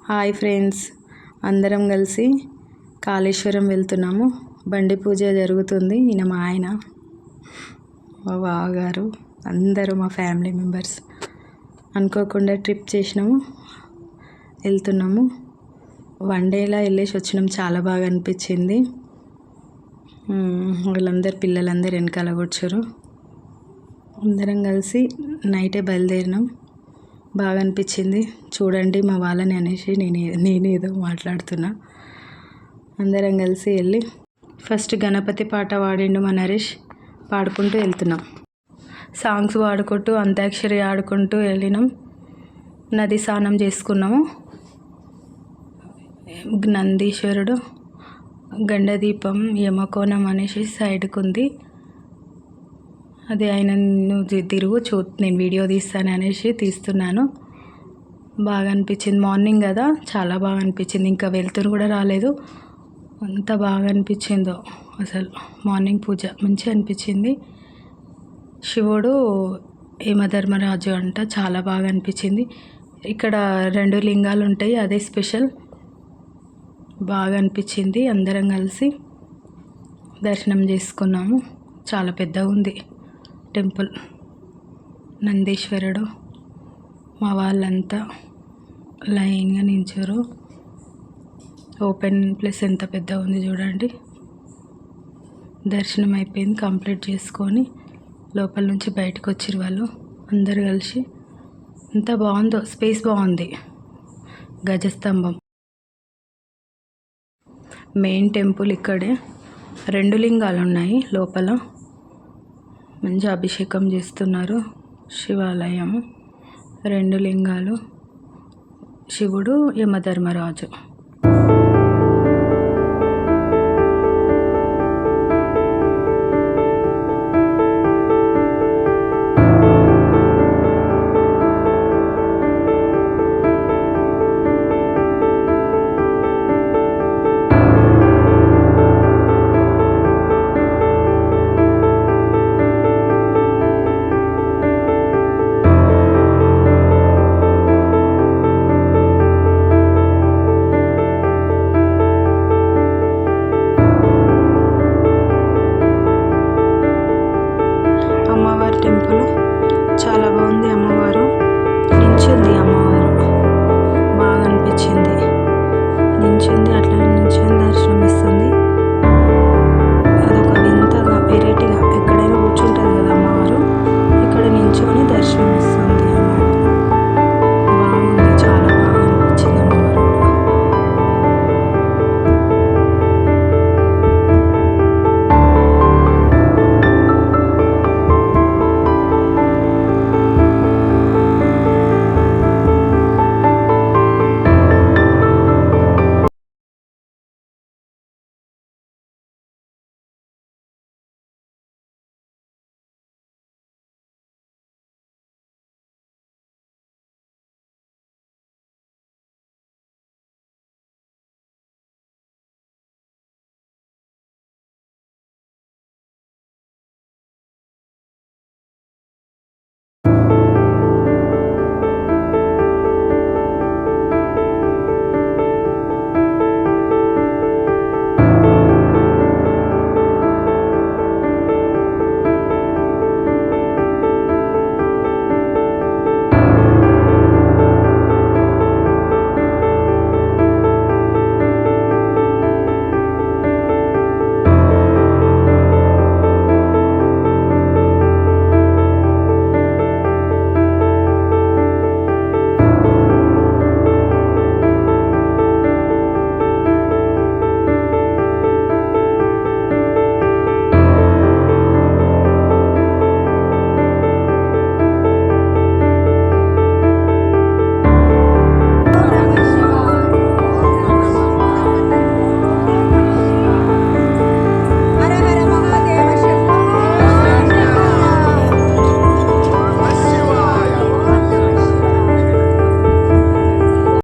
Hi friends, అందరం కలిసి కాళేశ్వరం వెళ్తున్నాము. బండి పూజ జరుగుతుంది. ఈయన మా ఆయన, మా బావగారు, అందరూ మా ఫ్యామిలీ మెంబర్స్ అనుకోకుండా ట్రిప్ చేసినాము, వెళ్తున్నాము. వన్ డేలా వెళ్ళేసి వచ్చినాం. చాలా బాగా అనిపించింది. వాళ్ళందరూ పిల్లలందరూ వెనకాల కూర్చోరు. అందరం కలిసి నైటే బయలుదేరినాం. బాగా అనిపించింది. చూడండి మా వాళ్ళని అనేసి నేనేదో మాట్లాడుతున్నా. అందరం కలిసి వెళ్ళి ఫస్ట్ గణపతి పాట పాడిండు మా నరేష్. పాడుకుంటూ వెళ్తున్నాం. సాంగ్స్ పాడుకుంటూ అంత్యాక్షరి ఆడుకుంటూ వెళ్ళినాం. నది స్నానం చేసుకున్నాము. నందీశ్వరుడు గండదీపం యమకోణం అనేసి సైడ్కు ఉంది. అది ఆయన నువ్వు తిరుగు నేను వీడియో తీస్తాను అనేసి తీస్తున్నాను. బాగా అనిపించింది. మార్నింగ్ కదా, చాలా బాగా అనిపించింది. ఇంకా వెళ్తురు కూడా రాలేదు. అంత బాగా అనిపించిందో అసలు. మార్నింగ్ పూజ మంచిగా అనిపించింది. శివుడు యమధర్మరాజు అంట, చాలా బాగా అనిపించింది. ఇక్కడ 2 లింగాలు ఉంటాయి, అదే స్పెషల్. బాగా అనిపించింది. అందరం కలిసి దర్శనం చేసుకున్నాము. చాలా పెద్దగా ఉంది టెంపుల్. నందీశ్వరుడు. మా వాళ్ళంతా లైన్గా నించారు. ఓపెన్ ప్లేస్ ఎంత పెద్దగా ఉంది చూడండి. దర్శనం అయిపోయింది. కంప్లీట్ చేసుకొని లోపల నుంచి బయటకు వచ్చిరు వాళ్ళు అందరు కలిసి. ఎంత బాగుందో, స్పేస్ బాగుంది. గజస్తంభం మెయిన్ టెంపుల్ ఇక్కడే. 2 లింగాలు ఉన్నాయి లోపల. మంచి అభిషేకం చేస్తున్నారు. శివాలయం, 2 లింగాలు. శివుడు యమధర్మరాజు. అమ్మవారి టెంపుల్ చాలా బాగుంది. అమ్మవారు నించుంది. అమ్మవారు బాగా అనిపించింది. నించుంది, అట్లా నించుని దర్శనం ఇస్తుంది.